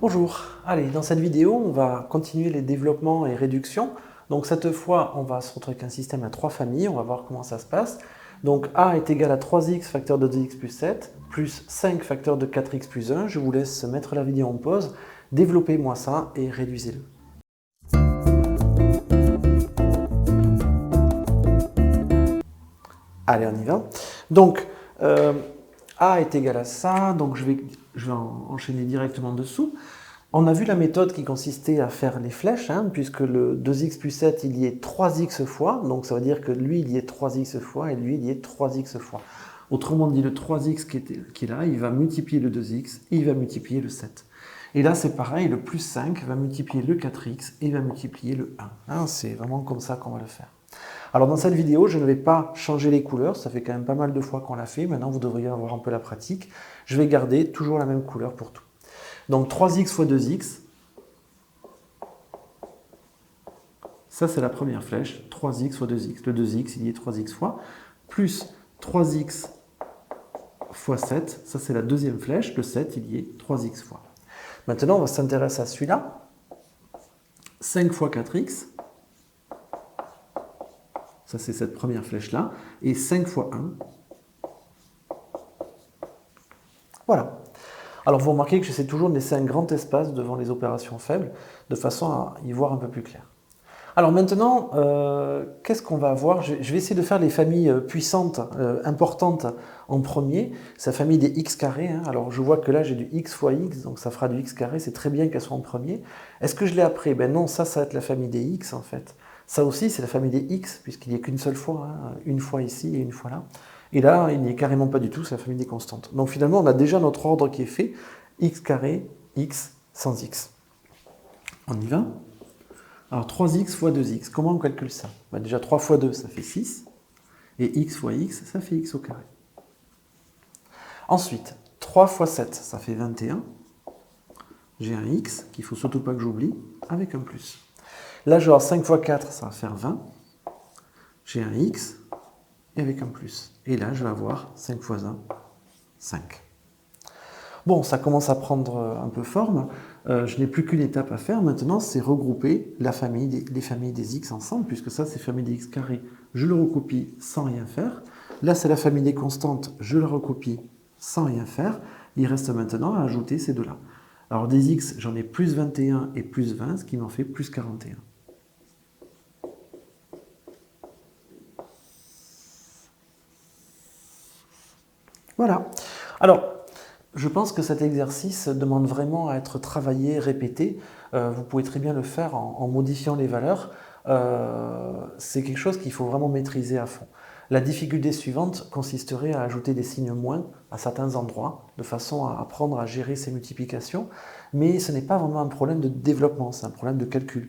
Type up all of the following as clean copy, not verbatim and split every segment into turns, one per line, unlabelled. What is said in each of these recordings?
Bonjour, allez, dans cette vidéo, on va continuer les développements et réductions. Donc cette fois, on va se retrouver avec un système à 3 familles, on va voir comment ça se passe. Donc A est égal à 3x facteur de 2x plus 7, plus 5 facteur de 4x plus 1. Je vous laisse mettre la vidéo en pause, développez-moi ça et réduisez-le. Allez, on y va. Donc, A est égal à ça, donc je vais enchaîner directement dessous. On a vu la méthode qui consistait à faire les flèches, puisque le 2x plus 7, il y est 3x fois, donc ça veut dire que lui, il y est 3x fois, et lui, il y est 3x fois. Autrement dit, le 3x qui est là, il va multiplier le 2x, et il va multiplier le 7. Et là, c'est pareil, le plus 5 va multiplier le 4x, et il va multiplier le 1. C'est vraiment comme ça qu'on va le faire. Alors dans cette vidéo, je ne vais pas changer les couleurs, ça fait quand même pas mal de fois qu'on l'a fait, maintenant vous devriez avoir un peu la pratique. Je vais garder toujours la même couleur pour tout. Donc 3x fois 2x, ça c'est la première flèche, 3x fois 2x. Le 2x, il y est 3x fois, plus 3x fois 7, ça c'est la deuxième flèche, le 7, il y est 3x fois. Maintenant, on va s'intéresser à celui-là, 5 fois 4x, ça c'est cette première flèche-là, et 5 fois 1, voilà. Alors vous remarquez que j'essaie toujours de laisser un grand espace devant les opérations faibles, de façon à y voir un peu plus clair. Alors maintenant, qu'est-ce qu'on va avoir? Je vais essayer de faire les familles puissantes, importantes en premier. C'est la famille des x carrés. Alors je vois que là j'ai du x fois x, donc ça fera du x carré. C'est très bien qu'elle soit en premier. Est-ce que je l'ai après? Ben non, ça va être la famille des x en fait. Ça aussi c'est la famille des x, puisqu'il n'y a qu'une seule fois, une fois ici et une fois là. Et là, il n'y est carrément pas du tout, c'est la famille des constantes. Donc finalement, on a déjà notre ordre qui est fait. X carré, x sans x. On y va? Alors 3x fois 2x, comment on calcule ça? Ben déjà 3 fois 2, ça fait 6. Et x fois x, ça fait x au carré. Ensuite, 3 fois 7, ça fait 21. J'ai un x, qu'il ne faut surtout pas que j'oublie, avec un plus. Là, je vais avoir 5 fois 4, ça va faire 20. J'ai un x, et avec un plus. Et là, je vais avoir 5 fois 1, 5. Bon, ça commence à prendre un peu forme. Je n'ai plus qu'une étape à faire maintenant, c'est regrouper les familles des x ensemble, puisque ça, c'est famille des x carrés. Je le recopie sans rien faire. Là, c'est la famille des constantes. Je le recopie sans rien faire. Il reste maintenant à ajouter ces deux-là. Alors, des x, j'en ai plus 21 et plus 20, ce qui m'en fait plus 41. Voilà. Alors, je pense que cet exercice demande vraiment à être travaillé, répété. Vous pouvez très bien le faire en modifiant les valeurs. C'est quelque chose qu'il faut vraiment maîtriser à fond. La difficulté suivante consisterait à ajouter des signes moins à certains endroits, de façon à apprendre à gérer ces multiplications. Mais ce n'est pas vraiment un problème de développement, c'est un problème de calcul.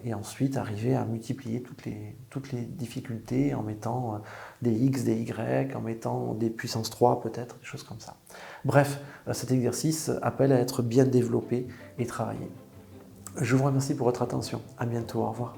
Et ensuite arriver à multiplier toutes les difficultés en mettant des x, des y, en mettant des puissance 3 peut-être, des choses comme ça. Bref, cet exercice appelle à être bien développé et travaillé. Je vous remercie pour votre attention. À bientôt, au revoir.